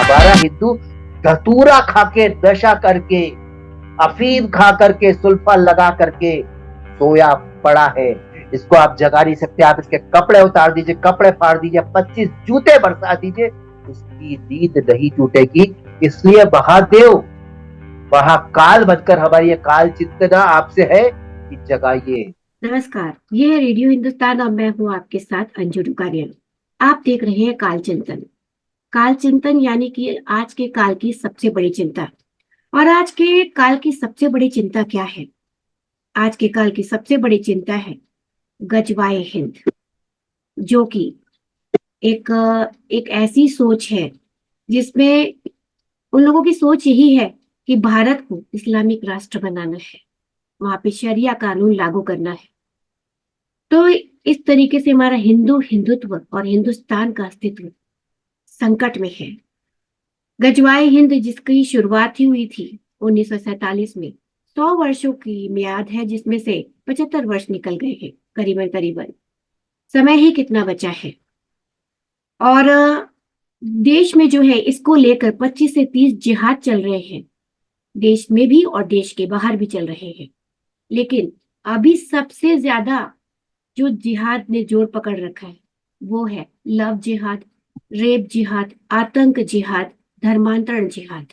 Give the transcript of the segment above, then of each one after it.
हमारा हिंदू धतूरा खा के, नशा करके, अफीम खा करके, सुल्फा लगा करके सोया पड़ा है। इसको आप जगा नहीं सकते। आप इसके कपड़े उतार दीजिए, कपड़े फाड़ दीजिए, 25 जूते बरसा दीजिए, उसकी नींद नहीं टूटेगी। इसलिए महादेव, महाकाल बनकर हमारी ये काल चिंतना आपसे है कि जगाइए। नमस्कार, ये है रेडियो हिंदुस्तान और मैं हूँ आपके साथ अंजू डुकारिया। आप देख रहे हैं काल चिंतन। काल चिंतन यानी कि आज के काल की सबसे बड़ी चिंता। और आज के काल की सबसे बड़ी चिंता क्या है? आज के काल की सबसे बड़ी चिंता है गजवाए हिंद, जो कि एक ऐसी सोच है जिसमें उन लोगों की सोच यही है कि भारत को इस्लामिक राष्ट्र बनाना है, वहां पे शरिया कानून लागू करना है। तो इस तरीके से हमारा हिंदुत्व और हिंदुस्तान का अस्तित्व संकट में है। गजवाए हिंद जिसकी शुरुआत ही हुई थी 1947 में, 100 वर्षों की मियाद है, जिसमें से 75 वर्ष निकल गए हैं करीबन करीबन। समय ही कितना बचा है। और देश में जो है इसको लेकर 25 से 30 जिहाद चल रहे हैं, देश में भी और देश के बाहर भी चल रहे हैं। लेकिन अभी सबसे ज्यादा जो जिहाद ने जोर पकड़ रखा है वो है लव जिहाद, रेप जिहाद, आतंक जिहाद, धर्मांतरण जिहाद।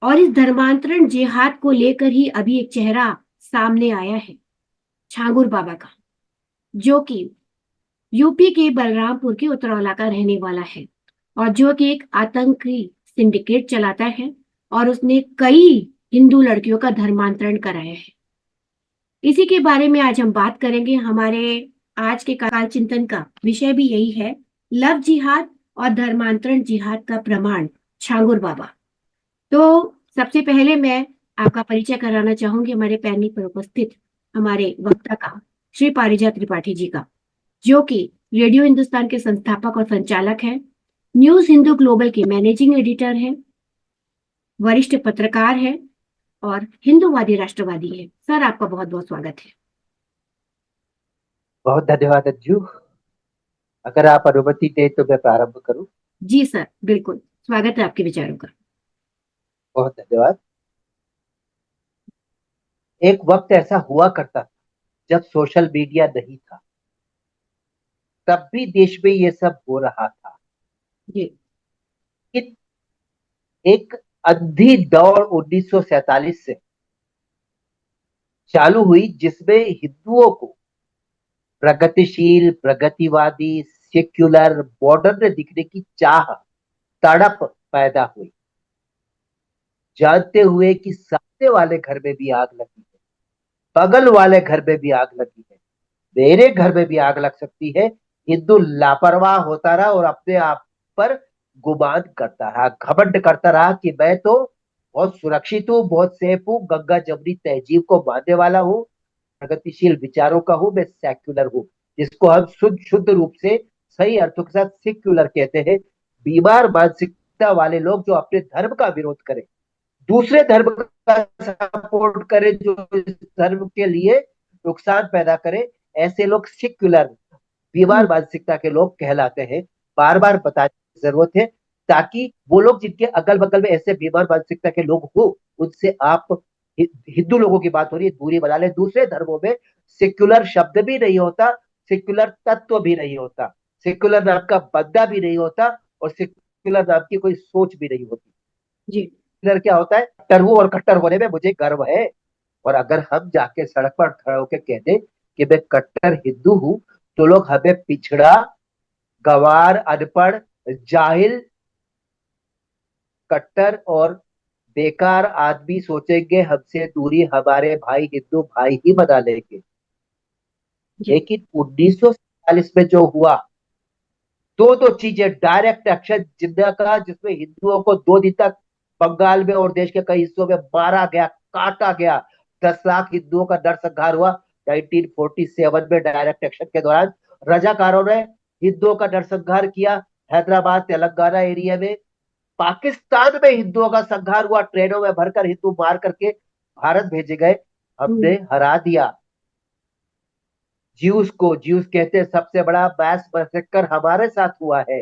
और इस धर्मांतरण जिहाद को लेकर ही अभी एक चेहरा सामने आया है, छांगुर बाबा का, जो कि यूपी के बलरामपुर के उतरौला का रहने वाला है और जो कि एक आतंकी सिंडिकेट चलाता है और उसने कई हिंदू लड़कियों का धर्मांतरण कराया है। इसी के बारे में आज हम बात करेंगे। हमारे आज के काल चिंतन का विषय भी यही है, लव जिहाद और धर्मांतरण जिहाद का प्रमाण, छांगुर बाबा। तो सबसे पहले मैं आपका परिचय कराना चाहूंगी हमारे पैनल पर उपस्थित हमारे वक्ता का, श्री पारिजात त्रिपाठी जी का, जो कि रेडियो हिंदुस्तान के संस्थापक और संचालक हैं, न्यूज हिंदू ग्लोबल के मैनेजिंग एडिटर हैं, वरिष्ठ पत्रकार हैं और हिंदूवादी राष्ट्रवादी हैं। सर, आपका बहुत बहुत स्वागत है। बहुत धन्यवाद अंजू। अगर आप अनुमति दें तो मैं प्रारंभ करूं। जी सर, बिल्कुल स्वागत है आपके विचारों का। बहुत धन्यवाद। एक वक्त ऐसा हुआ करता था जब सोशल मीडिया नहीं था, तब भी देश में ये सब हो रहा था। जी। कि एक अंधी दौड़ 1947 से चालू हुई, जिसमें हिंदुओं को प्रगतिशील, प्रगतिवादी, सेक्युलर, मॉडर्न दिखने की चाह, तड़प पैदा हुई, जानते हुए कि सामने वाले घर में भी आग लगी है, बगल वाले घर में भी आग लगी है, मेरे घर में भी आग लग सकती है। हिंदू लापरवाह होता रहा और अपने आप पर गुमान करता रहा, घमंड करता रहा कि मैं तो बहुत सुरक्षित हूँ, बहुत सेफ हूँ, गंगा जमनी तहजीब को मानने वाला हूँ, प्रगतिशील विचारों का हूँ, मैं सेक्युलर हूँ, जिसको हम शुद्ध शुद्ध रूप से सही अर्थों के साथ सेक्युलर कहते हैं। बीमार मानसिकता वाले लोग जो अपने धर्म का विरोध करें, दूसरे धर्म का सपोर्ट करें, जो इस धर्म के लिए नुकसान पैदा करे, ऐसे लोग सेक्युलर, बीमार हम्म। मानसिकता के लोग कहलाते हैं। बार बार बताने की जरूरत है, ताकि वो लोग जिनके अगल बगल में ऐसे बीमार मानसिकता के लोग हो, उनसे आप, हिंदू लोगों की बात हो रही है, दूरी बना ले। दूसरे धर्मों में सेक्युलर शब्द भी नहीं होता, सेक्युलर तत्व भी नहीं होता, सेक्युलर नाम का बंदा भी नहीं होता, और सेक्युलर नाम की कोई सोच भी नहीं होती। जी। सेक्युलर क्या होता है? कट्टर हूं और कट्टर होने में मुझे गर्व है। और अगर हम जाके सड़क पर खड़े होकर कह दें कि मैं कट्टर हिंदू हूं, तो लोग हमें पिछड़ा, गवार, अनपढ़, जाहिल, कट्टर और बेकार आदमी सोचेंगे। हमसे दूरी हमारे भाई हिंदू भाई ही बना लेंगे। जी। लेकिन 1947 में जो हुआ, दो चीजें, डायरेक्ट एक्शन जिंदा का, जिसमें हिंदुओं को 2 दिन तक बंगाल में और देश के कई हिस्सों में मारा गया, काटा गया, 10 लाख हिंदुओं का नरसंहार हुआ। 1947 में डायरेक्ट एक्शन के दौरान रजाकारों ने हिंदुओं का नरसंहार किया। हैदराबाद, तेलंगाना एरिया में, पाकिस्तान में हिंदुओं का संहार हुआ, ट्रेनों में भरकर हिंदू मार करके भारत भेजे गए। हमने हम्म। हरा दिया ज्यूस को। ज्यूस कहते हैं सबसे बड़ा मैस मैसेकर हमारे साथ हुआ है।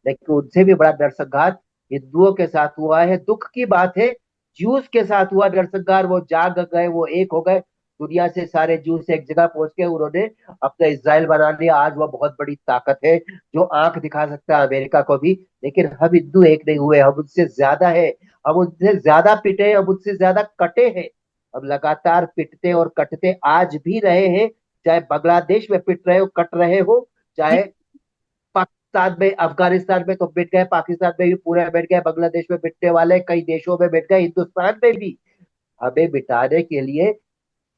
लेकिन उनसे भी बड़ा नरसंहार हिंदुओं के साथ हुआ है। दुख की बात है, ज्यूस के साथ हुआ नरसंहार। वो जाग गए, वो एक हो गए, दुनिया से सारे ज्यूस एक जगह पहुंच के उन्होंने अपना इसराइल बना लिया। आज वो बहुत बड़ी ताकत है जो आंख दिखा सकता है अमेरिका को भी। लेकिन हम हिंदू एक नहीं हुए, हम उनसे ज्यादा है, हम उनसे ज्यादा पिटे, हम उनसे ज्यादा कटे हैं। हम लगातार पिटते और कटते आज भी रहे हैं, चाहे बांग्लादेश में पिट रहे हो, कट रहे हो, जी चाहे पाकिस्तान में, अफगानिस्तान में तो मिट गए, पाकिस्तान में भी पूरे मिट गए, बांग्लादेश में मिटने वाले, कई देशों में मिट गए, हिंदुस्तान में भी। हमें मिटाने के लिए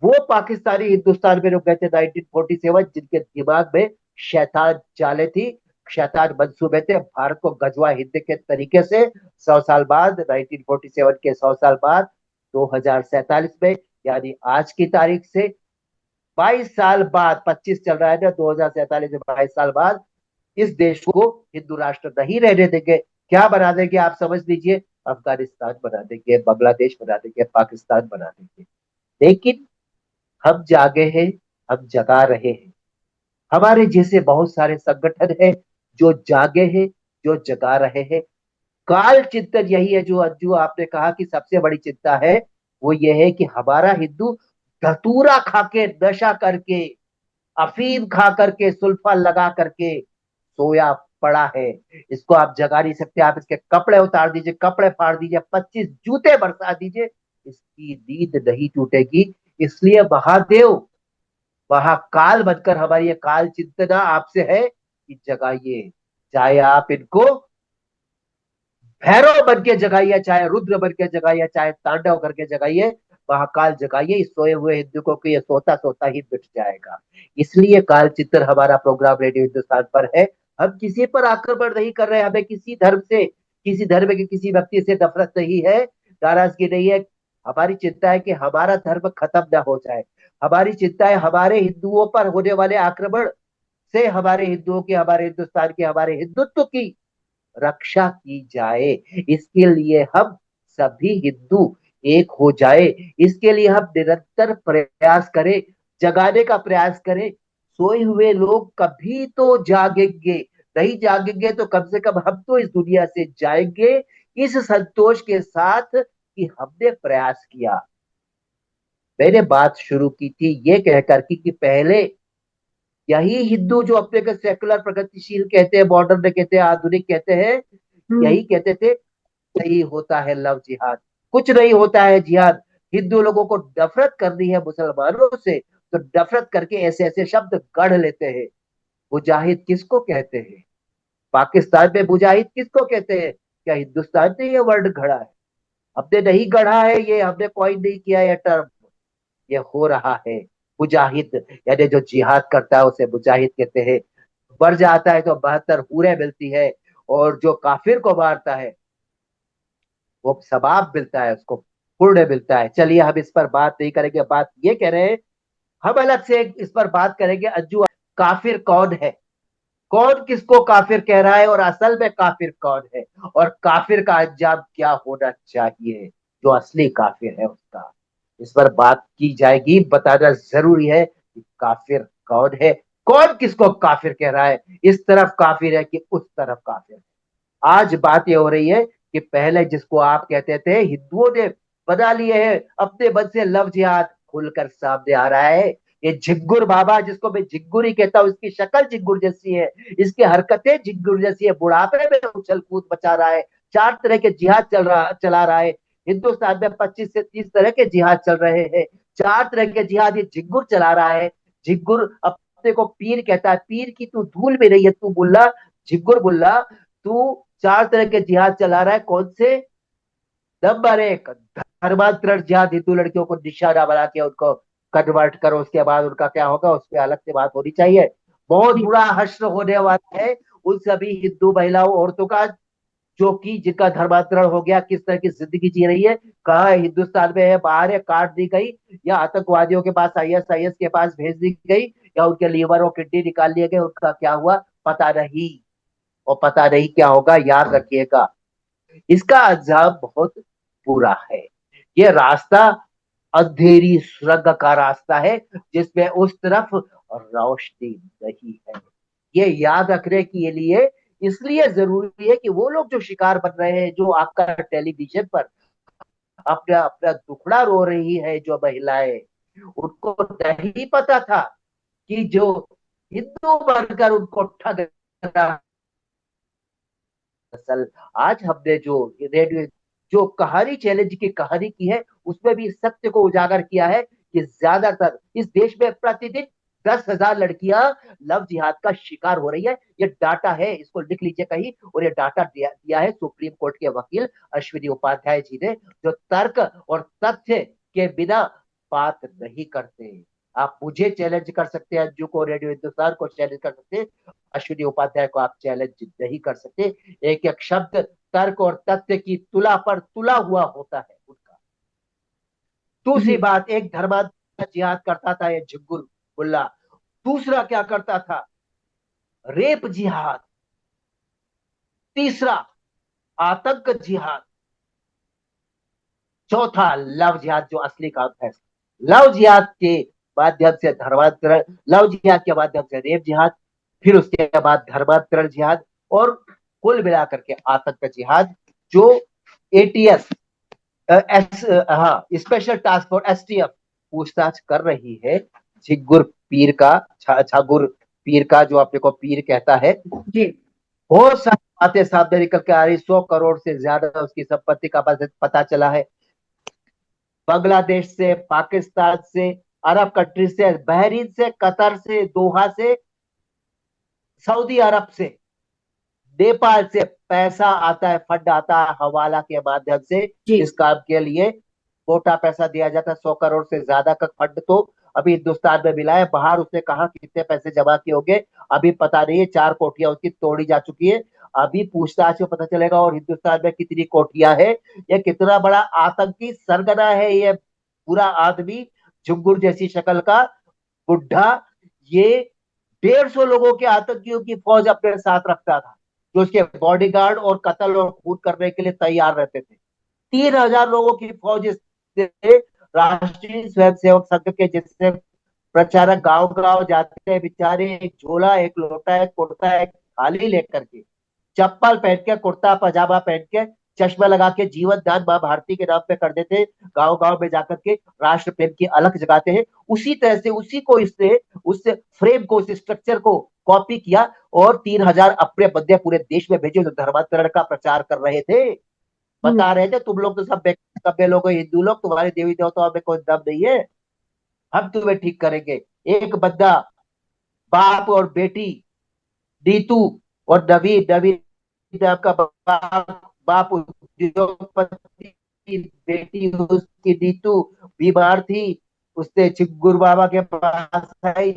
वो पाकिस्तानी हिंदुस्तान में रुक गए थे 1947, जिनके दिमाग में शैतान चाले थी, शैतान मंसूबे थे भारत को गजवा हिंद के तरीके से। 100 साल बाद, 1947 के 100 साल बाद, 2047 में, यानी आज की तारीख से 22 साल बाद, 25 चल रहा है ना, 2047 से 22 साल बाद इस देश को हिंदू राष्ट्र नहीं रहने देंगे। क्या बना देंगे आप समझ लीजिए, अफगानिस्तान बना देंगे, बांग्लादेश बना देंगे, पाकिस्तान बना देंगे। लेकिन हम जागे हैं, हम जगा रहे हैं। हमारे जैसे बहुत सारे संगठन हैं जो जागे हैं, जो जगा रहे हैं। काल चिंतन यही है जो अंजू आपने कहा कि सबसे बड़ी चिंता है, वो ये है कि हमारा हिंदू धतूरा खा के, नशा करके, अफीम खा करके, सुल्फा लगा करके सोया पड़ा है। इसको आप जगा नहीं सकते। आप इसके कपड़े उतार दीजिए, कपड़े फाड़ दीजिए, 25 जूते बरसा दीजिए, इसकी नींद नहीं टूटेगी। इसलिए महादेव, महाकाल बनकर हमारी ये काल चिंतना आपसे है कि जगाइए। चाहे आप इनको भैरव बन के जगाइए, चाहे रुद्र बन के जगाइए, चाहे तांडव करके जगाइए, महाकाल जगाइए। इस सोए हुए हिंदू को कि ये सोता सोता ही मिट जाएगा। इसलिए काल चित्र हमारा प्रोग्राम रेडियो हिंदुस्तान पर है। हम किसी पर आक्रमण नहीं कर रहे, हमें किसी धर्म से, किसी धर्म के किसी व्यक्ति से नफरत नहीं है, नाराजगी नहीं है। हमारी चिंता है कि हमारा धर्म खत्म ना हो जाए। हमारी चिंता है हमारे हिंदुओं पर होने वाले आक्रमण से हमारे हिंदुओं की, हमारे हिंदुस्तान की, हमारे हिंदुत्व की रक्षा की जाए। इसके लिए हम सभी हिंदू एक हो जाए, इसके लिए हम निरंतर प्रयास करें, जगाने का प्रयास करें। सोए हुए लोग कभी तो जागेंगे, नहीं जागेंगे तो कम से कम हम तो इस दुनिया से जाएंगे इस संतोष के साथ कि हमने प्रयास किया। मैंने बात शुरू की थी ये कहकर कि पहले यही हिंदू जो अपने को सेकुलर प्रगतिशील कहते हैं, मॉडर्न कहते हैं, आधुनिक कहते हैं, हम्म यही कहते थे सही होता है लव जिहाद। कुछ नहीं होता है जिहाद। हिंदू लोगों को नफरत करनी है मुसलमानों से, तो नफरत करके ऐसे ऐसे शब्द गढ़ लेते हैं। मुजाहिद किसको कहते हैं? पाकिस्तान में मुजाहिद किसको कहते हैं? क्या हिंदुस्तान ने ये वर्ड गढ़ा है? हमने नहीं गढ़ा है, ये हमने कॉइन नहीं किया है टर्म, ये हो रहा है। मुजाहिद यानी जो जिहाद करता है उसे मुजाहिद कहते हैं। मर जाता है तो 72 हूरें मिलती है, और जो काफिर को मारता है वो सवाब मिलता है, उसको पुण्य मिलता है। चलिए हम इस पर बात नहीं करेंगे, बात ये कह रहे हैं, हम अलग से इस पर बात करेंगे। अंजू, काफिर कौन है? कौन किसको काफिर कह रहा है, और असल में काफिर कौन है, और काफिर का अंजाम क्या होना चाहिए, जो असली काफिर है उसका? इस पर बात की जाएगी। बताना जरूरी है कि काफिर कौन है, कौन किसको काफिर कह रहा है, इस तरफ काफिर है कि उस तरफ काफिर है। आज बात ये हो रही है कि पहले जिसको आप कहते थे, हिंदुओं ने बना लिए हैं अपने मन से लव जिहाद, खुलकर सामने आ रहा है। ये झिंगुर बाबा, जिसको मैं झिंगुर ही कहता हूँ, इसकी शक्ल झिंगुर जैसी है, इसकी हरकतें झिंगुर जैसी है, बुढ़ापे में उछल कूद मचा रहा है, 4 तरह के जिहाद चला रहा है। हिंदुस्तान में 25 से 30 तरह के जिहाद चल रहे हैं, 4 तरह के जिहाद ये झिंगुर चला रहा है। झिंगुर अपने को पीर कहता है, पीर की तू धूल में नहीं है तू बुल्ला, झिंगुर बुल्ला। तू 4 तरह के जिहाद चला रहा है, कौन से? नंबर 1, धर्मांतरण जिहाद, हिंदू लड़कियों को निशाना बना के उनको कन्वर्ट करो, उसके बाद उनका क्या होगा उस पर अलग से बात होनी चाहिए। बहुत जी बुरा हश्र होने वाला है उन सभी हिंदू महिलाओं औरतों का, जो कि जिनका धर्मांतरण हो गया, किस तरह की जिंदगी जी रही है, कहाँ है, हिंदुस्तान में है, बाहर है, काट दी गई, या आतंकवादियों के पास, आईएसआईएस के पास भेज दी गई, या उनके लीवर और किडनी निकाल लिए गए, उनका क्या हुआ पता नहीं, और पता नहीं क्या होगा, याद रखिएगा। इसका अंजाम बहुत बुरा है। ये रास्ता अंधेरी सुरंग का रास्ता है, जिसमें उस तरफ रोशनी नहीं है। ये याद रखने के लिए इसलिए जरूरी है कि वो लोग जो शिकार बन रहे हैं, जो आपका टेलीविजन पर अपना अपना दुखड़ा रो रही है जो महिलाएं, उनको नहीं पता था कि जो हिंदू बनकर उनको ठग रहा। असल आज हमने जो रेडियो जो कहानी चैलेंज की कहानी की है, उसमें भी सत्य को उजागर किया है कि ज्यादातर इस देश में प्रतिदिन 10,000 लड़कियां लव जिहाद का शिकार हो रही है। ये डाटा है, इसको लिख लीजिए कहीं। और ये डाटा दिया है सुप्रीम कोर्ट के वकील अश्विनी उपाध्याय जी ने, जो तर्क और तथ्य के बिना बात नहीं करते। आप मुझे चैलेंज कर सकते हैं, अंजू को, रेडियो हिंदुस्तान को चैलेंज कर सकते हैं, अश्विनी उपाध्याय को आप चैलेंज नहीं कर सकते। एक एक शब्द तर्क और तथ्य की तुला पर तुला हुआ होता है उनका। दूसरी जी बात, एक धर्मांतरण जिहाद करता था ये झिंगुर मुल्ला। दूसरा क्या करता था? रेप जिहाद। तीसरा आतंक जिहाद। चौथा लव जिहाद, जो असली काम है। लव जिहाद के माध्यम से धर्मांतरण, लव जिहाद के माध्यम से रेप जिहाद, फिर उसके बाद धर्मांतरण जिहाद, और कुल मिलाकर के आतंक जिहाद, जो एटीएस हाँ, स्पेशल टास्क फोर्स एसटीएफ पूछताछ कर रही है झिग्गुर पीर का, छागुर पीर का, जो अपने को पीर कहता है। जी बहुत सारी बातें सामने निकल के आ रही। 100 करोड़ से ज्यादा उसकी संपत्ति का पता चला है। बांग्लादेश से, पाकिस्तान से, अरब कंट्री से, बहरीन से, कतर से, दोहा से, सऊदी अरब से, नेपाल से पैसा आता है, फंड आता है हवाला के माध्यम से जी इस काम के लिए। मोटा पैसा दिया जाता है। 100 करोड़ से ज्यादा का फंड तो अभी हिंदुस्तान में मिला है। बाहर उसने कहा कितने पैसे जमा किए होंगे अभी पता नहीं है। 4 कोठियां उसकी तोड़ी जा चुकी है। अभी पूछताछ में पता चलेगा। और हिंदुस्तान में कितनी कोठियां है, ये कितना बड़ा आतंकी सरगना है ये पूरा आदमी, झुंगुर जैसी शक्ल का बुढ़ा। ये 150 लोगों के आतंकियों की फौज अपने साथ रखता था, जो उसके बॉडीगार्ड और कत्ल और खून करने के लिए तैयार रहते थे। 3,000 लोगों की फौज से राष्ट्रीय स्वयंसेवक संघ के जैसे प्रचारक गांव गांव जाते हैं बेचारे, एक झोला, एक लोटा, एक कुर्ता, एक थाली लेकर के, चप्पल पहन के, कुर्ता पजामा पहन के, चश्मा लगा के, जीवन दान मां भारती के नाम पे कर देते। गांव गांव में जाकर के राष्ट्र प्रेम की अलख जगाते हैं। उसी तरह से उसी को इसने उस फ्रेम को, उस स्ट्रक्चर को कॉपी किया और 3,000 अपने बंदे पूरे देश में भेजे जो धर्मांतरण का प्रचार कर रहे थे। हम्म बता रहे थे तुम लोग तो सब लोग हिंदू लोग, तुम्हारे देवी देवताओं में कोई दम नहीं है, हम तुम्हें ठीक करेंगे। एक बंदा, बाप और बेटी, नीतू और नवीन, नवीन आपका बाप उद्योगपति, बेटी उसकी नीतू बीमार थी। उसने चिंगुर बाबा के पास आई,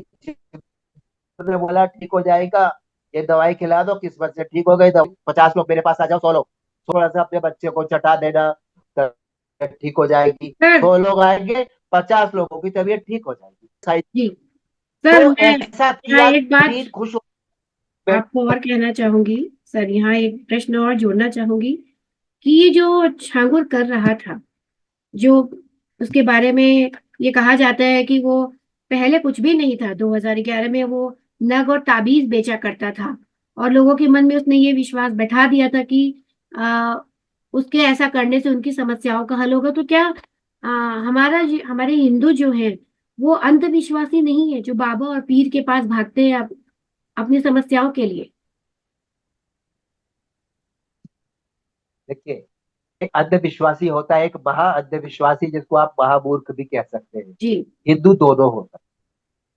ने बोला ठीक हो जाएगा, ये दवाई खिला दो, किस्मत से ठीक हो गई। 50 लोग मेरे पास आ जाओ, 100 लोग, थोड़ा सा अपने बच्चे को चटा देना, ठीक हो जाएगी। सर 100 लोग आएंगे, 50 लोगों की तबीयत ठीक हो जाएगी। जी सर, तो मैं ऐसा यहाँ किया, एक बात दीन खुश हो। आपको और कहना चाहूंगी। सर, यहाँ एक प्रश्न और जोड़ना चाहूंगी कि ये जो छांगुर कर रहा था, जो उसके बारे में ये कहा जाता है कि वो पहले कुछ भी नहीं था। 2011 में वो नग और ताबीज बेचा करता था और लोगों के मन में उसने ये विश्वास बैठा दिया था कि उसके ऐसा करने से उनकी समस्याओं का हल होगा। तो क्या हमारे हिंदू जो हैं वो अंधविश्वासी नहीं है, जो बाबा और पीर के पास भागते हैं अपनी समस्याओं के लिए? देखिए, एक अंधविश्वासी होता है, एक महा अंधविश्वासी, जिसको आप महामूर्ख भी कह सकते हैं। जी हिंदू दोनों होता है।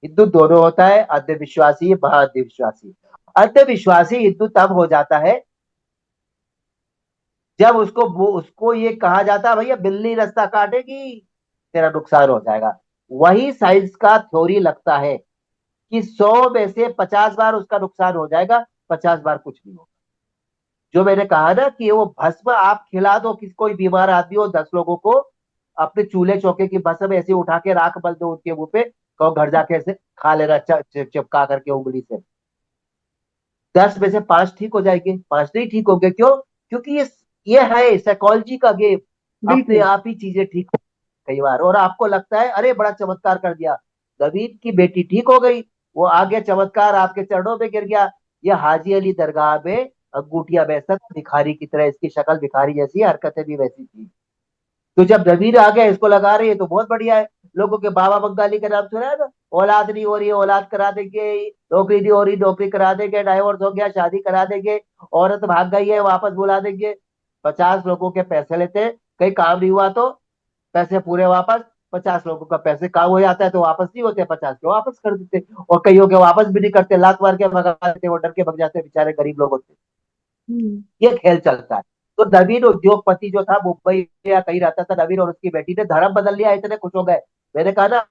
हिंदू दोनों होता है, अंधविश्वासी, महा अंधविश्वासी। अंधविश्वासी हिंदू तब हो जाता है जब उसको ये कहा जाता है भैया बिल्ली रास्ता काटेगी, तेरा नुकसान हो जाएगा। वही साइंस का थ्योरी लगता है कि 100 में से 50 बार उसका नुकसान हो जाएगा, 50 बार कुछ नहीं होगा। जो मैंने कहा ना कि वो भस्म आप खिला दो, किसी कोई बीमार आदमी हो, 10 लोगों को अपने चूल्हे चौके की भस्म ऐसे उठा के राख मल दो उनके मुंह पे, कहो घर जाके ऐसे खा लेना चिपका करके उंगली से, 10 में से 5 ठीक हो जाएंगे, 5 नहीं ठीक होंगे। क्यों? क्योंकि ये है साइकोलॉजी का गेम। अपने बिल्कुल। आप ही चीजें ठीक हो कई बार, और आपको लगता है अरे बड़ा चमत्कार कर दिया, नवीन की बेटी ठीक हो गई, वो आगे चमत्कार आपके चरणों में गिर गया। ये हाजी अली दरगाह में अंगूठियां बेचता था भिखारी की तरह, इसकी शक्ल भिखारी जैसी है, हरकतें भी वैसी थी। तो जब नवीन आ गया इसको लगा रही है तो बहुत बढ़िया है। लोगों के बाबा बंगाली का नाम सुना है ना, औलाद नहीं हो रही है औलाद करा देंगे, नौकरी नहीं हो रही नौकरी करा देंगे, डाइवोर्स हो गया शादी करा देंगे, औरत भाग गई है वापस बुला देंगे। 50 लोगों के पैसे लेते हैं, कहीं काम नहीं हुआ तो पैसे पूरे वापस। 50 लोगों का पैसे काम हो जाता है तो वापस नहीं होते, 50 के वापस कर देते, और कईयों के वापस भी नहीं करते, लात मार के भगा देते, वो डर के भग जाते बेचारे गरीब लोग होते। हम्म। ये खेल चलता है। तो नवीन उद्योगपति जो था मुंबई या कहीं रहता था, नवीन और उसकी बेटी ने धर्म बदल लिया, इतने खुश हो गए। मैंने कहा ना,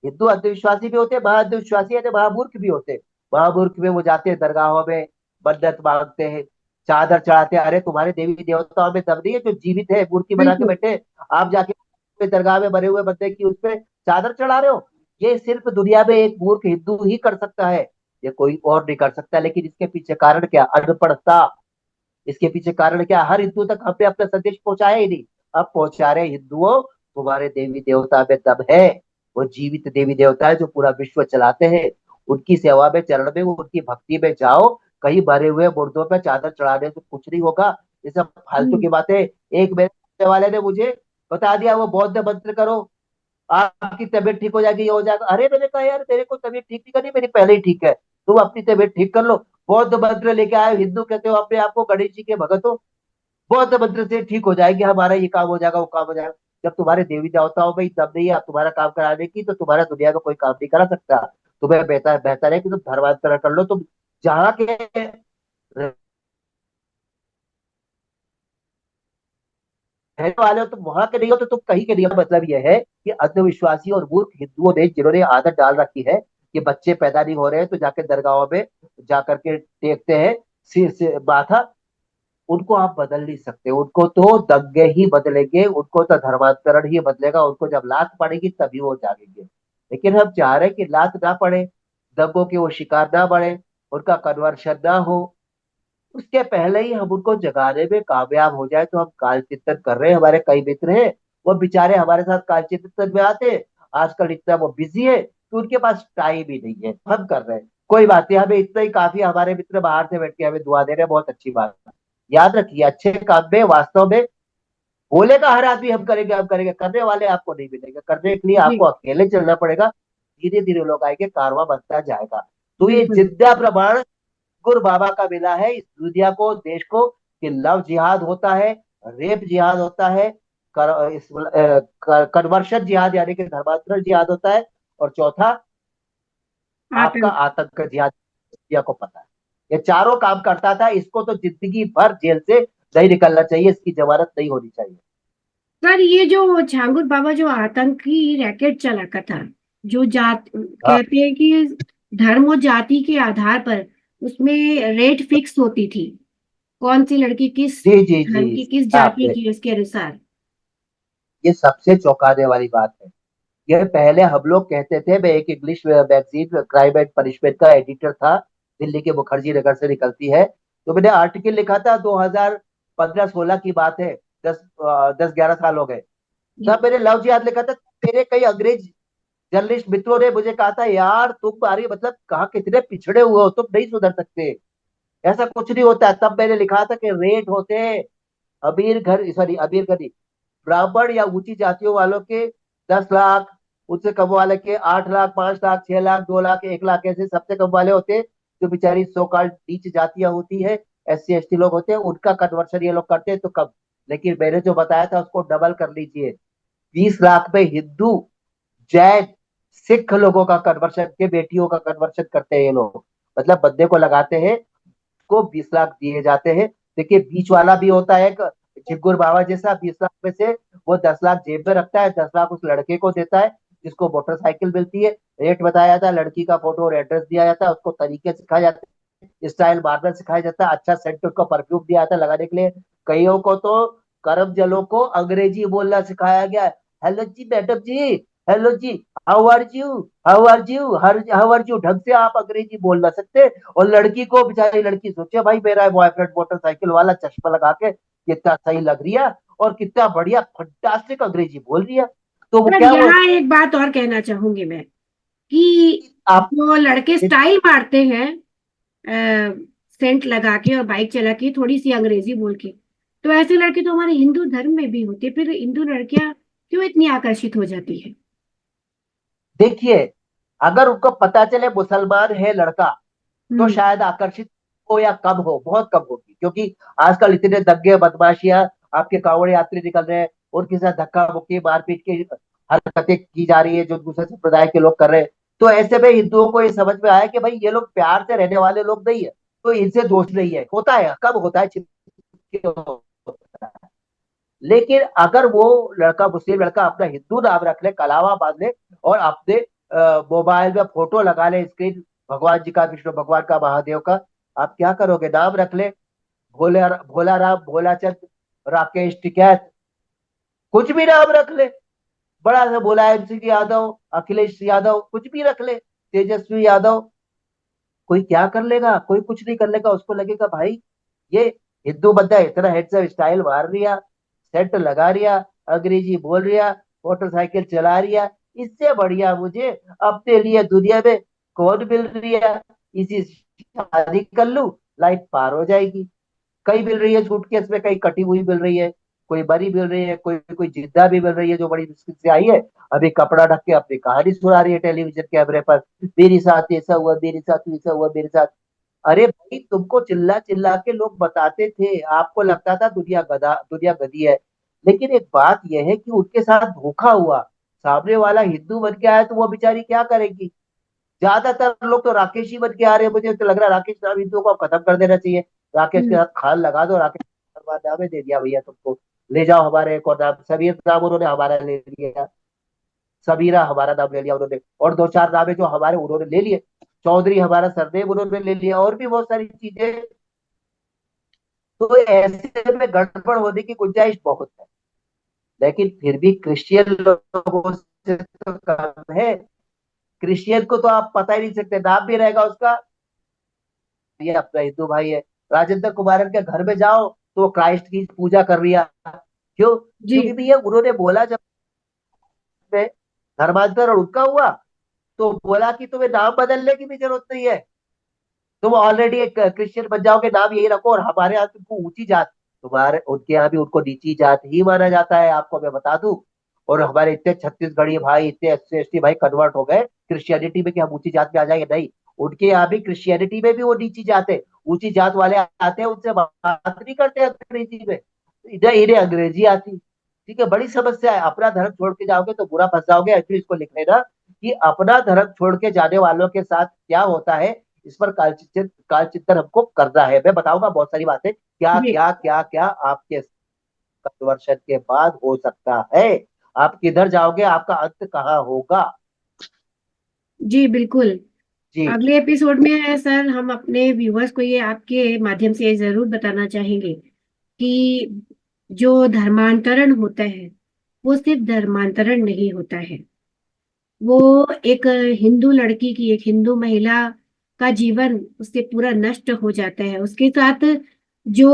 हिंदू अंधविश्वासी भी होते, महाअंधविश्वासी है, महामूर्ख भी होते। महामूर्ख में वो जाते हैं दरगाहों में, मन्नत मांगते हैं, चादर चढ़ाते हैं। अरे तुम्हारे देवी देवताओं में दम नहीं है जो जीवित है मूर्ति बना के बिल्कुल। बैठे, आप जाके दरगाह में बने हुए बंदे की उसपे चादर चढ़ा रहे हो? ये सिर्फ दुनिया में एक मूर्ख हिंदू ही कर सकता है, ये कोई और नहीं कर सकता। लेकिन इसके पीछे कारण क्या? अनपढ़ता। इसके पीछे कारण क्या? हर हिंदू तक हमने अपना संदेश पहुंचाया ही नहीं। अब पहुंचा रहे, हिंदुओं तुम्हारे देवी देवता में दम है, वो जीवित देवी देवता है जो पूरा विश्व चलाते हैं। उनकी सेवा में, चरण में, उनकी भक्ति में जाओ। कहीं मरे हुए मुर्दों पे चादर चढ़ाने से कुछ नहीं होगा। ये सब फालतू की हम्म। बातें। एक मेरे सामने वाले ने मुझे बता दिया, वो बौद्ध मंत्र करो आपकी तबीयत ठीक हो जाएगी, ये हो जाएगा। अरे मैंने कहा यार मेरे को तबीयत ठीक नहीं करनी, मेरी पहले ही ठीक है, तुम अपनी तबीयत ठीक कर लो। बौद्ध मंत्र लेके आए, हिंदू कहते हो अपने आप को गणेश जी के भगत हो, बौद्ध मंत्र से ठीक हो जाएगी, हमारा ये काम हो जाएगा वो काम हो जाएगा। जब तुम्हारे देवी देवताओं में दम नहीं है अब तुम्हारा काम कराने की, तो तुम्हारा दुनिया में कोई काम नहीं करा सकता। तुम्हें बेहतर बेहतर है कि तुम धर्मांतरण कर लो। तुम जहाँ के रहने वाले हो, तुम वहां के नहीं हो तो तुम कहीं के नहीं हो। मतलब यह है कि अंधविश्वासी और मूर्ख हिंदुओं ने, जिन्होंने आदत डाल रखी है कि बच्चे पैदा नहीं हो रहे हैं तो जाके दरगाहों में जाकर के टेकते हैं सिर से माथा, उनको आप बदल नहीं सकते। उनको तो दंगे ही बदलेंगे, उनको तो धर्मांतरण ही बदलेगा। उनको जब लात पड़ेगी तभी वो जागेंगे। लेकिन हम चाह रहे हैं कि लात ना पड़े, दंगों के वो शिकार ना बढ़े, उनका कन्वर्शन ना हो, उसके पहले ही हम उनको जगाने में कामयाब हो जाए। तो हम काल चिंतन कर रहे हैं। हमारे कई मित्र हैं, वो बेचारे हमारे साथ काल चिंतन में आते हैं, आजकल इतना वो बिजी है कि उनके पास टाइम ही नहीं है। हम कर रहे हैं, कोई बात नहीं, हमें इतना ही काफी। हमारे मित्र बाहर से बैठ के हमें दुआ दे रहे हैं, बहुत अच्छी बात है। याद रखिए, अच्छे काम में वास्तव में बोलेगा हर आदमी हम करेंगे हम करेंगे, करने वाले आपको नहीं मिलेंगे। करने के लिए आपको जी। अकेले चलना पड़ेगा। धीरे धीरे लोग आएंगे, कारवां बनता जाएगा। तो ये बिल्कुल। जिंदा प्रमाण गुरु बाबा का मिला है इस दुनिया को, देश को, कि लव जिहाद होता है, रेप जिहाद होता है, कन्वर्शन जिहाद यानी कि धर्मांतरण जिहाद होता है, और चौथा आपका आतंक। आतंक जिहाद। दुनिया को पता है ये चारों काम करता था। इसको तो जिंदगी भर जेल से नहीं निकलना चाहिए, इसकी जमानत नहीं होनी चाहिए। सर, ये जो झांगुर बाबा जो आतंकी रैकेट चलाता था, जो जात हाँ कहते हैं कि धर्म और जाति के आधार पर उसमें रेट फिक्स होती थी, कौन सी लड़की किस जी जी जी, धर्म की किस जाति आपने, की उसके अनुसार। ये सबसे चौंकाने वाली बात है। ये पहले हम लोग कहते थे, मैं एक English magazine crime and punishment का एडिटर था, दिल्ली के मुखर्जी नगर से निकलती है। तो मैंने आर्टिकल लिखा था, 2015-16 की बात है, 10-11 साल हो गए। जी। तब मैंने लव जिहाद लिखा था। मेरे कई अंग्रेज जर्नलिस्ट मित्रों ने मुझे कहा था, यार तुम अरे मतलब कहा कितने पिछड़े हुए हो, तुम नहीं सुधर सकते, ऐसा कुछ नहीं होता है। तब मैंने लिखा था कि रेट होते हैं अमीर घर, सॉरी अमीर घर नहीं, ब्राह्मण या ऊंची जातियों वालों के 10 लाख, उससे कम वाले के 8 लाख, 5 लाख, 6 लाख, 2 लाख, 1 लाख, ऐसे सबसे कम वाले होते हैं। जो बेचारी सो कॉल्ड नीच जातियां होती है, SC ST लोग होते हैं, उनका कन्वर्शन ये लोग करते हैं तो कम। लेकिन मैंने जो बताया था उसको डबल कर लीजिए, 20 लाख में हिंदू, जैन, सिख लोगों का कन्वर्शन के, बेटियों का कन्वर्शन करते हैं ये लोग। मतलब बंदे को लगाते हैं, को 20 लाख दिए जाते हैं। देखिए बीच वाला भी होता है एक झिग्गुर बाबा जैसा, 20 लाख में से वो 10 लाख जेब में रखता है, 10 लाख उस लड़के को देता है जिसको मोटरसाइकिल मिलती है। रेट बताया जाता है, लड़की का फोटो और एड्रेस दिया जाता है, उसको तरीके सिखाया जाता है, स्टाइल मारना सिखाया जाता है, अच्छा सेंट उसको परफ्यूम दिया जाता है लगाने के लिए। कईयों को तो कर्म जलों को अंग्रेजी बोलना सिखाया गया है। Hello ji madam ji, hello ji, how are you, how are you, how are you, ढंग से आप अंग्रेजी बोल ना सकते। और लड़की को, बेचारी लड़की सोचे भाई मेरा बॉयफ्रेंड मोटरसाइकिल वाला, चश्मा लगा के कितना सही लग रही है और कितना बढ़िया फंटास्टिक अंग्रेजी बोल रही है। तो वो सर, क्या वो यहाँ एक बात और कहना चाहूंगी मैं कि आप जो लड़के स्टाइल मारते हैं सेंट लगा के और बाइक चला के थोड़ी सी अंग्रेजी बोल के। तो ऐसे लड़के तो हमारे हिंदू धर्म में भी होते, फिर हिंदू लड़कियां क्यों इतनी आकर्षित हो जाती है? देखिए, अगर उनको पता चले मुसलमान है लड़का, तो हम्म। शायद आकर्षित हो या कम हो, बहुत कम होगी, क्योंकि आजकल इतने दंगे बदमाशियां, आपके कांवड़ यात्री निकल रहे हैं, उनके साथ धक्का मुक्की मारपीट की हरकतें की जा रही है जो दूसरे संप्रदाय के लोग कर रहे हैं। तो ऐसे में हिंदुओं को ये समझ में आया कि भाई ये लोग प्यार से रहने वाले लोग नहीं है, तो इनसे दोष नहीं है, होता है कब होता है, छिपके होता है। लेकिन अगर वो लड़का, मुस्लिम लड़का, अपना हिंदू नाम रख ले, कलावा बांध ले, और अपने मोबाइल में फोटो लगा ले, स्क्रीन भगवान जी का, विष्णु भगवान का, महादेव का, आप क्या करोगे, नाम रख ले, भोला राम, भोलाचंद, राकेश टिकैत, कुछ भी नाम रख ले, बड़ा सा मुलायम सिंह यादव, अखिलेश यादव, कुछ भी रख ले, तेजस्वी यादव, कोई क्या कर लेगा, कोई कुछ नहीं कर लेगा। उसको लगेगा भाई ये हिंदू बंदा इतना हैंडसम स्टाइल मार रिया, सेंट लगा रिया, अंग्रेजी बोल रिया, मोटरसाइकिल चला रिया, इससे बढ़िया मुझे अपने लिए दुनिया में कौन मिल रिया, इसी से शादी कर लूं, लाइफ पार हो जाएगी। कई मिल रही है सूटकेस में, कई कटी हुई मिल रही है, कोई बड़ी मिल रही है, कोई कोई जिंदा भी मिल रही है जो बड़ी मुश्किल से आई है, अभी कपड़ा ढक के अपनी कहानी सुना रही है टेलीविजन कैमरे पर, मेरे साथ ऐसा हुआ, मेरे साथ ऐसा हुआ, मेरे साथ। अरे भाई, तुमको चिल्ला चिल्ला के लोग बताते थे, आपको लगता था दुनिया गधा, दुनिया गधी है। लेकिन एक बात यह है कि उनके साथ धोखा हुआ, सामने वाला हिंदू बन के आया तो वो बेचारी क्या करेगी। ज्यादातर लोग तो राकेश ही बन के आ रहे हैं, मुझे तो लग रहा है राकेश नाम हिंदुओं को अब खत्म कर देना चाहिए। राकेश के हम्म। साथ खान लगा दो, राकेश नाम दे दिया भैया तुमको, ले जाओ हमारे एक और नाम, समीर नाम उन्होंने हमारा ले लिया, सबीरा हमारा नाम ले लिया उन्होंने, और दो चार नाम है जो हमारे उन्होंने ले लिए, चौधरी हमारा सरनेम उन्होंने ले लिया, और भी बहुत सारी चीजें। तो ऐसे में गड़बड़ होने की गुंजाइश बहुत है। लेकिन फिर भी क्रिश्चियन लोगों से तो कम है। क्रिश्चियन को तो आप पता ही नहीं सकते, नाम भी रहेगा उसका, ये अपना हिंदू भाई है। राजेंद्र कुमारन के घर में जाओ तो वो क्राइस्ट की पूजा कर रही है, क्यों? जी। क्योंकि भैया उन्होंने बोला, जब में धर्मांतरण उनका हुआ, तो बोला कि तुम्हें नाम बदलने की भी जरूरत नहीं है, तुम ऑलरेडी एक क्रिश्चियन बन जाओगे, नाम यही रखो, और हमारे यहाँ तुमको ऊंची जात, तुम्हारे उनके यहाँ भी उनको नीची जात ही माना जाता है, आपको मैं बता दूं। और हमारे इतने छत्तीसगढ़ी भाई, इतने SC ST भाई कन्वर्ट हो गए क्रिश्चियनिटी में कि हम ऊंची जात में आ जाएंगे, नहीं, उनके यहाँ भी क्रिश्चियनिटी में भी वो नीची जात है। ऊंची जात वाले आते हैं, उनसे बात नहीं करते अंग्रेजी में, इधर इन्हें अंग्रेजी आती। ठीक है, बड़ी समस्या है, अपना धर्म छोड़ के जाओगे तो बुरा फंस जाओगे। एक्चुअली इसको लिख लेना कि अपना धर्म छोड़ के जाने वालों के साथ क्या होता है, इस पर काल चिंतन हमको करना है। मैं बताऊंगा बहुत सारी बातें, क्या जी। क्या क्या क्या आपके कन्वर्शन के बाद हो सकता है, आप किधर जाओगे, आपका अंत कहाँ होगा। जी बिल्कुल। जी अगले एपिसोड में सर हम अपने व्यूअर्स को ये आपके माध्यम से जरूर बताना चाहेंगे कि जो धर्मांतरण होता है वो सिर्फ धर्मांतरण नहीं होता है, वो एक हिंदू लड़की की, एक हिंदू महिला का जीवन उससे पूरा नष्ट हो जाता है। जो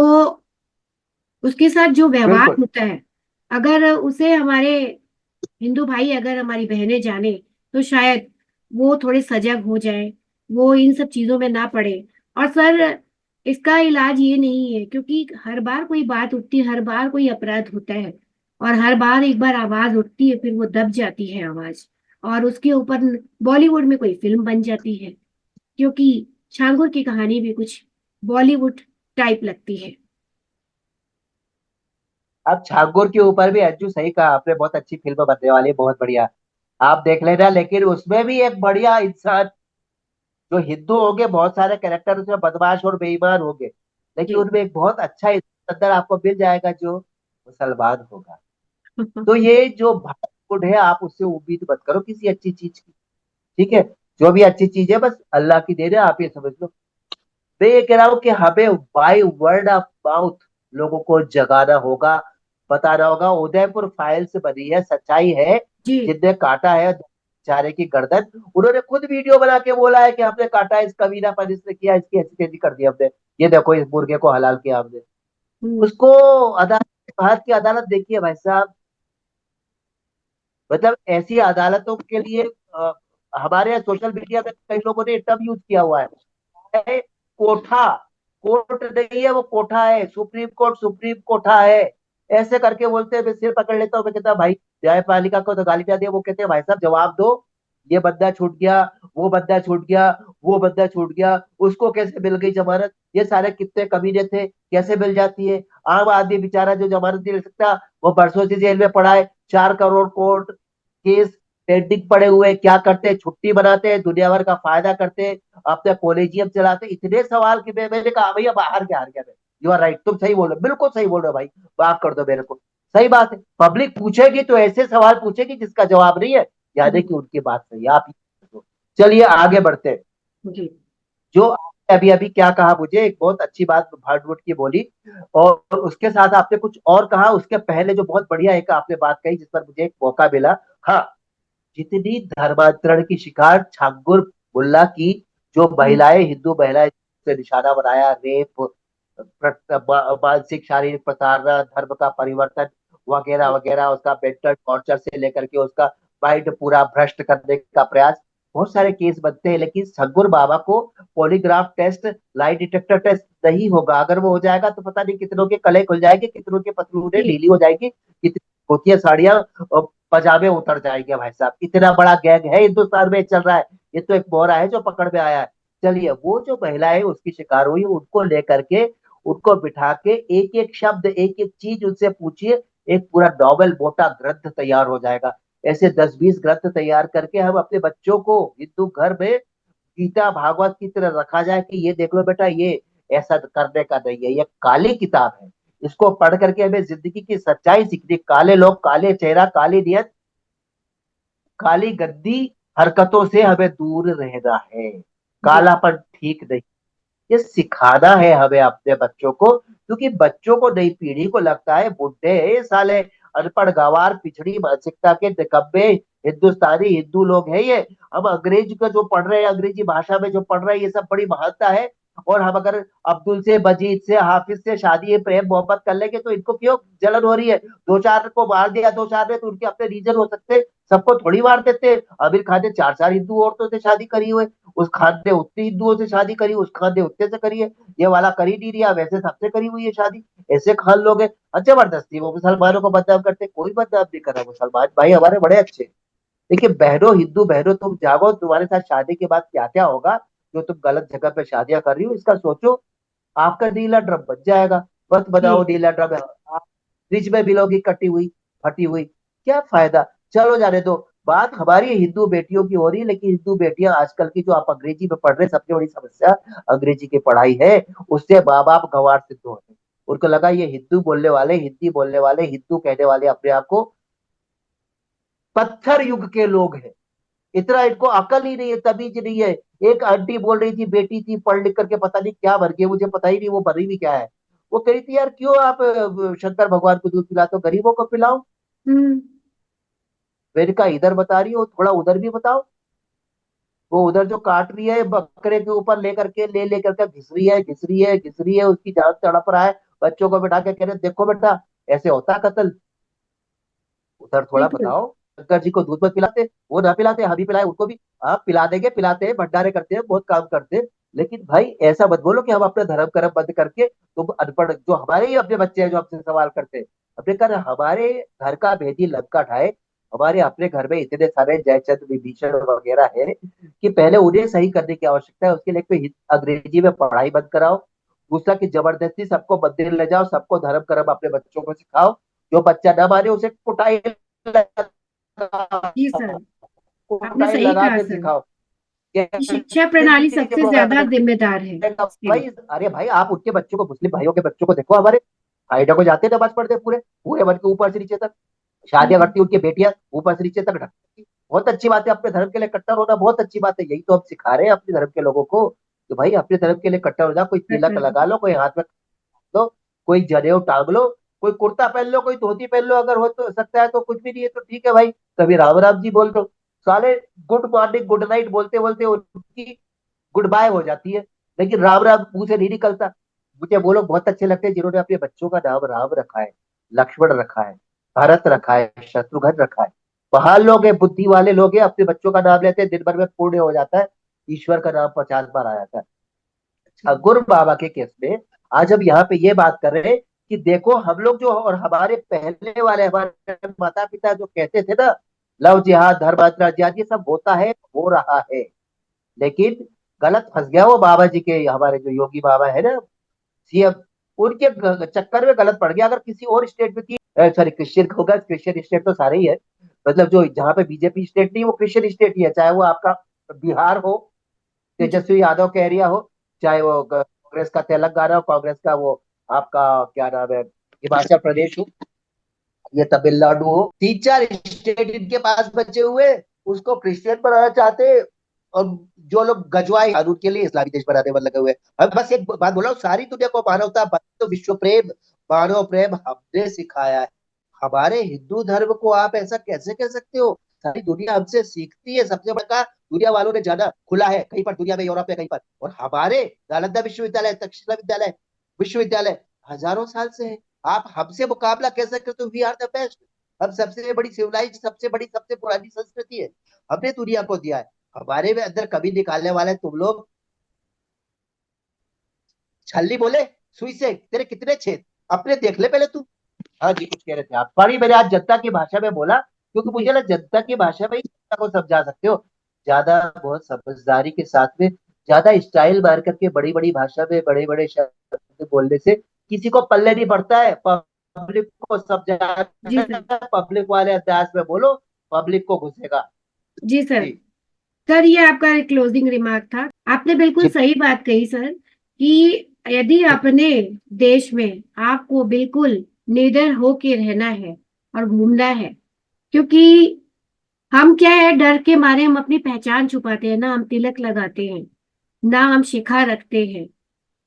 उसके साथ जो व्यवहार बिल्कुल। होता है, अगर उसे हमारे हिंदू भाई, अगर हमारी बहनें जाने तो शायद वो थोड़े सजग हो जाए, वो इन सब चीजों में ना पड़े। और सर, इसका इलाज ये नहीं है, क्योंकि हर बार कोई बात उठती है, हर बार कोई अपराध होता है, और हर बार एक बार आवाज उठती है, फिर वो दब जाती है आवाज, और उसके ऊपर बॉलीवुड में कोई फिल्म बन जाती है, क्योंकि छांगुर की कहानी भी कुछ बॉलीवुड टाइप लगती है। अब छांगुर के ऊपर भी अंजू सही कहा आपने, बहुत अच्छी फिल्म बनने वाली है, बहुत बढ़िया, आप देख लेना। लेकिन उसमें भी एक बढ़िया इंसान, जो हिंदू होंगे बहुत सारे कैरेक्टर उसमें बदमाश और बेईमान होंगे, लेकिन जी। उनमें एक बहुत अच्छा इंसान अंदर आपको मिल जाएगा जो मुसलमान होगा। तो ये जो भावुड है, आप उससे उम्मीद मत करो किसी अच्छी चीज की। ठीक है, जो भी अच्छी चीज है बस अल्लाह की देन है, आप ये समझ लो। मैं ये कह रहा हूँ कि हमें बाय वर्ड ऑफ माउथ लोगों को जगाना होगा, बताना होगा। उदयपुर फाइल्स बनी है, सच्चाई है, जी। जिनने काटा है बेचारे की गर्दन, उन्होंने खुद वीडियो बना के बोला है कि हमने काटा है, इस कमीनापन इसने किया, इसकी ऐसी तेजी कर दी हमने, ये देखो इस मुर्गे को हलाल किया हमने। हम्म। उसको अदालत, भारत की अदालत देखिए भाई साहब, मतलब ऐसी अदालतों के लिए हमारे यहाँ सोशल मीडिया में कई लोगों ने टर्म यूज किया हुआ है, कोठा, कोर्ट नहीं है, वो कोठा है, सुप्रीम कोर्ट सुप्रीम कोठा है। ऐसे करके बोलते हैं, मैं सिर पकड़ लेता हूँ, मैं कहता भाई न्यायपालिका को तो गाली क्या दिया, वो कहते हैं भाई साहब जवाब दो, ये बंदा छूट गया, वो बंदा छूट गया, वो बंदा छूट गया, उसको कैसे मिल गई जमानत, ये सारे कितने कमीने थे, कैसे मिल जाती है। आम आदमी बेचारा जो जमानत नहीं ले सकता, वो बरसों से जेल में पड़ा है, 4 करोड़ कोर्ट केस पेंडिंग पड़े हुए हैं, क्या करते हैं, छुट्टी बनाते हैं, दुनिया भर का फायदा करते हैं, अपने कॉलेजियम चलाते, इतने सवाल कि मैंने कहा भैया बाहर क्या हार गया मैं। यू आर राइट, तुम सही बोल रहे हो, बिल्कुल सही बोल रहे हो भाई, माफ कर दो मेरे को। सही बात है, पब्लिक पूछेगी तो ऐसे सवाल पूछेगी जिसका जवाब नहीं है, यानी कि उनकी बात सही है, आप चलिए आगे बढ़ते हैं। जी जो आपने अभी अभी क्या कहा, मुझे एक बहुत अच्छी बात हार्डवुड की बोली, और उसके साथ आपने कुछ और कहा, उसके पहले जो बहुत बढ़िया एक आपने बात कही जिस पर मुझे एक मौका मिला। हाँ, जितनी धर्मांतरण की शिकार छांगुर मुल्ला की, जो महिलाएं, हिंदू महिलाएं से निशाना बनाया, रेप, मानसिक शारीरिक प्रताड़ना, धर्म का परिवर्तन वगैरह वगैरह, उसका मेंटल टॉर्चर से लेकर के उसका माइंड पूरा भ्रष्ट करने का प्रयास, बहुत सारे केस बनते हैं। लेकिन छंगुर बाबा को polygraph test, lie detector test नहीं होगा, अगर वो हो जाएगा तो पता नहीं कितनों के कले खुल जाएंगे, कितनों के पतलूने जी ढीली हो जाएगी, कितनी धोतिया साड़ियां पजामे उतर जाएंगे। भाई साहब इतना बड़ा गैंग है हिंदुस्तान में चल रहा है, ये तो एक मोहरा है जो पकड़ में आया है। चलिए, वो जो महिलाएं उसकी शिकार हुई, उनको लेकर के, उनको बिठा के एक एक शब्द, एक एक चीज उनसे पूछिए, एक पूरा नॉवल मोटा ग्रंथ तैयार हो जाएगा। ऐसे 10-20 ग्रंथ तैयार करके हम अपने बच्चों को हिंदू घर में गीता भागवत की तरह रखा जाए कि ये देख लो बेटा, ये ऐसा करने का नहीं है, ये काली किताब है, इसको पढ़ करके हमें जिंदगी की सच्चाई सीखनी, काले लोग, काले चेहरा, काली नियत, काली गंदी हरकतों से हमें दूर रहना है, जी कालापन ठीक नहीं, ये सिखाना है हमें अपने बच्चों को, क्योंकि बच्चों को, नई पीढ़ी को लगता है बुड्ढे हैं ये साले, अनपढ़ गंवार पिछड़ी मानसिकता के निकम्मे हिंदुस्तानी हिंदू लोग हैं ये। हम अंग्रेज का जो पढ़ रहे हैं, अंग्रेजी भाषा में जो पढ़ रहे हैं, ये सब बड़ी महानता है। और हम अगर अब्दुल से, मजीद से, हाफिज से शादी प्रेम मोहब्बत कर लेंगे तो इनको क्यों जलन हो रही है। दो चार को मार दिया, दो चार ने, तो उनके अपने रीजन हो सकते, सबको थोड़ी मार देते। आमिर खान ने 4-4 हिंदू औरतों से शादी करी हुई, उस खान ने उतनी हिंदुओं से शादी करी, उस खान ने उतने से करी है, ये वाला कर ही नहीं रहा, वैसे सबसे करी हुई है शादी। ऐसे खान लोग हैं, जबरदस्ती वो मुसलमानों को बदनाम करते, कोई बदनाम नहीं कर रहा, मुसलमान भाई हमारे बड़े अच्छे हैं। देखिए बहनों, हिंदू बहनों, तुम जागो, तुम्हारे साथ शादी के बाद क्या क्या होगा, जो तुम गलत जगह पे शादियां कर रही हो, इसका सोचो। आपका नीला ड्रम बच जाएगा, बस बनाओ जी नीला ड्रम, फ्रिज में मिलोगी कटी हुई, फटी हुई, क्या फायदा। चलो जाने दो, बात हमारी हिंदू बेटियों की हो रही है, लेकिन हिंदू बेटियां आजकल की जो आप अंग्रेजी में पढ़ रहे हैं, सबसे बड़ी समस्या अंग्रेजी की पढ़ाई है, उससे माँ बाप गंवार सिद्ध होते हैं। उनको लगा ये हिंदू बोलने वाले, हिंदी बोलने वाले, हिंदू कहने वाले अपने आप को पत्थर युग के लोग हैं, इतना इनको अकल ही नहीं है, तमीज नहीं है। एक आंटी बोल रही थी, बेटी थी, पढ़ लिख करके पता नहीं क्या भर गई, मुझे पता ही नहीं वो भरी भी क्या है। वो कह रही थी यार क्यों आप शंकर भगवान को दूध पिलाते हो, गरीबों को पिलाओ। हम्म मैंने कहा इधर बता रही हो, थोड़ा उधर भी बताओ। वो उधर जो काट रही है, बकरे के ऊपर लेकर के, लेकर के घिस रही है, घिस रही है, घिस रही है, उसकी जान तड़प रहा है, बच्चों को बिठा के कह रहे देखो बेटा, ऐसे होता है कत्ल। उधर थोड़ा बिल्कुल बताओ, शंकर जी को दूध मत पिलाते, वो ना पिलाते, हम ही पिलाए उनको भी। आप पिला देंगे, पिलाते हैं, भंडारे करते हैं, बहुत काम करते हैं, लेकिन भाई ऐसा मत बोलो कि हम अपने धर्म कर्म बंद करके, तुम अनपढ़, जो हमारे ही अपने बच्चे हैं जो हमसे सवाल करते हैं, अपने कर हमारे घर का भेदी लंका ढाए। हमारे अपने घर में इतने सारे जयचंद विभीषण वगैरह है कि पहले उन्हें सही करने की आवश्यकता है, उसके लिए कोई अंग्रेजी में पढ़ाई बंद कराओ। दूसरा कि जबरदस्ती सबको मंदिर ले जाओ, सबको धर्म कर्म अपने बच्चों को सिखाओ, जो बच्चा ना माने उसे कुटाई जी सर, आपने कुटाई सही लगा कहा के सर। सिखाओ। ये शिक्षा प्रणाली किसी के सबसे प्रोग्राम ज्यादा में जिम्मेदार है इसके लिए। भाई, अरे भाई आप उनके बच्चों को, मुस्लिम भाइयों के बच्चों को देखो, हमारे हाइडा को जाते हैं, नमाज पढ़ते हैं, पूरे पूरे मन के ऊपर से नीचे तक, शादियां हम्म करती उनकी बेटियां ऊपर से नीचे तक ढकती। बहुत अच्छी बात है, अपने धर्म के लिए कट्टर होना बहुत अच्छी बात है, यही तो हम सिखा रहे हैं अपने धर्म के लोगों को। तो भाई अपने धर्म के लिए कट्टर हो जाओ, कोई तिलक कट्टर लगा लो, कोई हाथ में लो, कोई जनेऊ टांग लो, कोई कुर्ता पहन लो, कोई धोती पहन लो, अगर हो तो सकता है तो, कुछ भी नहीं है तो ठीक है भाई, कभी राम राम जी बोल दो। साले गुड मॉर्निंग गुड नाइट बोलते बोलते उनकी गुड बाय हो जाती है, लेकिन राम राम मुंह से नहीं निकलता। मुझे वो लोग बहुत अच्छे लगते हैं जिन्होंने अपने बच्चों का नाम राम रखा है, लक्ष्मण रखा है, भरत रखा है, शत्रुघ्न रखा है। महान लोग हैं, बुद्धि वाले लोग हैं, अपने बच्चों का नाम लेते हैं, दिन भर में पुण्य हो जाता है, ईश्वर का नाम 50 बार आ जाता है। ठाकुर बाबा के केस में आज हम यहाँ पे ये बात कर रहे हैं कि देखो हम लोग जो और हमारे पहले वाले हमारे माता पिता जो कहते थे ना, लव जिहाद धर्म जिहाद ये सब होता है, हो रहा है, लेकिन गलत फंस गया वो बाबा जी के, हमारे जो योगी बाबा है ना सीएम, उनके चक्कर में गलत पड़ गया। अगर किसी और स्टेट में की, सॉरी क्रिश्चियन होगा, क्रिश्चियन स्टेट तो सारे ही है, मतलब जो जहाँ पे बीजेपी स्टेट नहीं वो क्रिश्चियन स्टेट ही है, चाहे वो आपका बिहार हो, जी तेजस्वी यादव का एरिया हो, चाहे वो कांग्रेस का तेलंगाना हो, कांग्रेस का वो आपका क्या नाम है हिमाचल प्रदेश हो, ये तमिलनाडु हो, 3-4 स्टेट इनके पास बचे हुए, उसको क्रिश्चियन बनाना चाहते हैं। और जो लोग गजवाए कानून के लिए इस्लामी देश बनाने में लगे हुए हैं। अब बस एक बात बोला हूँ, सारी दुनिया को मानवता तो विश्व प्रेम मानव प्रेम हमने सिखाया है। हमारे हिंदू धर्म को आप ऐसा कैसे कह सकते हो? सारी दुनिया हमसे सीखती है, सबसे बड़ा दुनिया वालों ने जाना खुला है कहीं पर दुनिया में, यूरोप में कहीं पर, और हमारे नालंदा विश्वविद्यालय, तक्षशिला विद्यालय विश्वविद्यालय हजारों साल से है। आप हमसे मुकाबला कैसे करते हो? We are the best. हम सबसे बड़ी सिविलाइज, सबसे बड़ी, सबसे पुरानी संस्कृति है, हमने दुनिया को दिया है। हमारे में अंदर कभी निकालने वाले तुम लोग। छल्ली बोले सुई से तेरे कितने छेद, अपने देख ले पहले तू। हाँ जी, कुछ कह रहे थे आप? सॉरी, मैंने आज जनता की भाषा में बोला क्योंकि मुझे जी ना जनता की भाषा में ही जनता को समझा सकते हो। ज्यादा बहुत समझदारी के साथ में, ज्यादा स्टाइल मार करके बड़ी बड़ी भाषा में बड़े बड़े शब्द बोलने से किसी को पल्ले नहीं पड़ता है। पब्लिक को जी समझाना, सर। पब्लिक वाले अंदाज में बोलो, पब्लिक को घुसेगा। जी सर। जी सर ये आपका क्लोजिंग रिमार्क था। आपने बिल्कुल जी सही बात कही सर, कि यदि जी अपने देश में आपको बिल्कुल निडर होके रहना है और घूमना है, क्योंकि हम क्या है, डर के मारे हम अपनी पहचान छुपाते हैं ना, हम तिलक लगाते हैं, ना हम शिखा रखते हैं,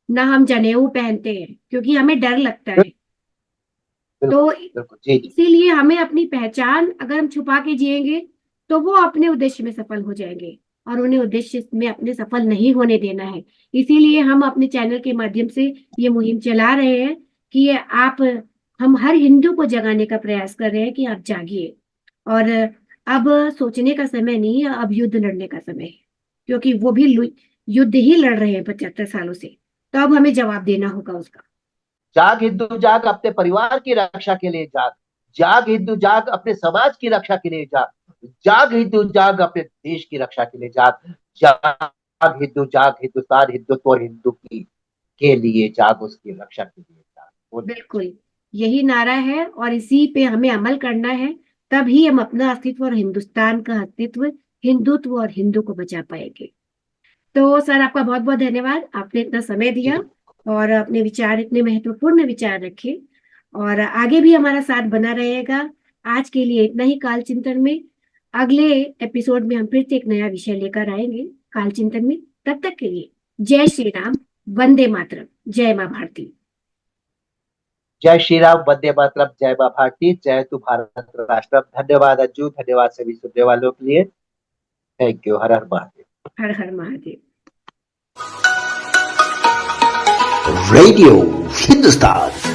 ना हम जनेऊ पहनते हैं, क्योंकि हमें डर लगता है। बिल्कुल तो बिल्कुल। जी जी इसीलिए हमें अपनी पहचान अगर हम छुपा के जिएंगे तो वो अपने उद्देश्य में सफल हो जाएंगे, और उन्हें उद्देश्य में अपने सफल नहीं होने देना है। इसीलिए हम अपने चैनल के माध्यम से ये मुहिम चला रहे हैं कि ये आप, हम हर हिंदू को जगाने का प्रयास कर रहे हैं कि आप जागिए, और अब सोचने का समय नहीं है, अब युद्ध लड़ने का समय है, क्योंकि वो भी युद्ध ही लड़ रहे हैं 75 सालों से। तो अब हमें जवाब देना होगा उसका। जाग हिंदू जाग, अपने परिवार की रक्षा के लिए जाग। जाग हिंदू जाग, अपने समाज की रक्षा के लिए जाग। जाग हिंदू जाग, अपने देश की रक्षा के लिए जाग। जाग हिंदू जाग, हिंदुस्तान हिंदुत्व और हिंदू की के लिए जाग, उसकी रक्षा के लिए जाग। बोलिए। बिल्कुल यही नारा है, और इसी पे हमें अमल करना है। तभी हम अपना अस्तित्व और हिंदुस्तान का अस्तित्व, हिंदुत्व और हिंदू को बचा पाएंगे। तो सर आपका बहुत बहुत धन्यवाद, आपने इतना समय जी दिया और अपने विचार, इतने महत्वपूर्ण विचार रखे, और आगे भी हमारा साथ बना रहेगा। आज के लिए इतना ही काल चिंतन में। अगले एपिसोड में हम फिर से एक नया विषय लेकर आएंगे काल चिंतन में। तब तक के लिए जय श्री राम, वंदे मातरम, जय माँ भारती। जय श्री राम, वंदे मातरम, जय मां भारती, जय तू भारत राष्ट्रम। धन्यवाद अंजू, धन्यवाद सभी सुनने वालों के लिए। Thank you. Her her Mahadev. Her her Mahadev. Radio Hindustan.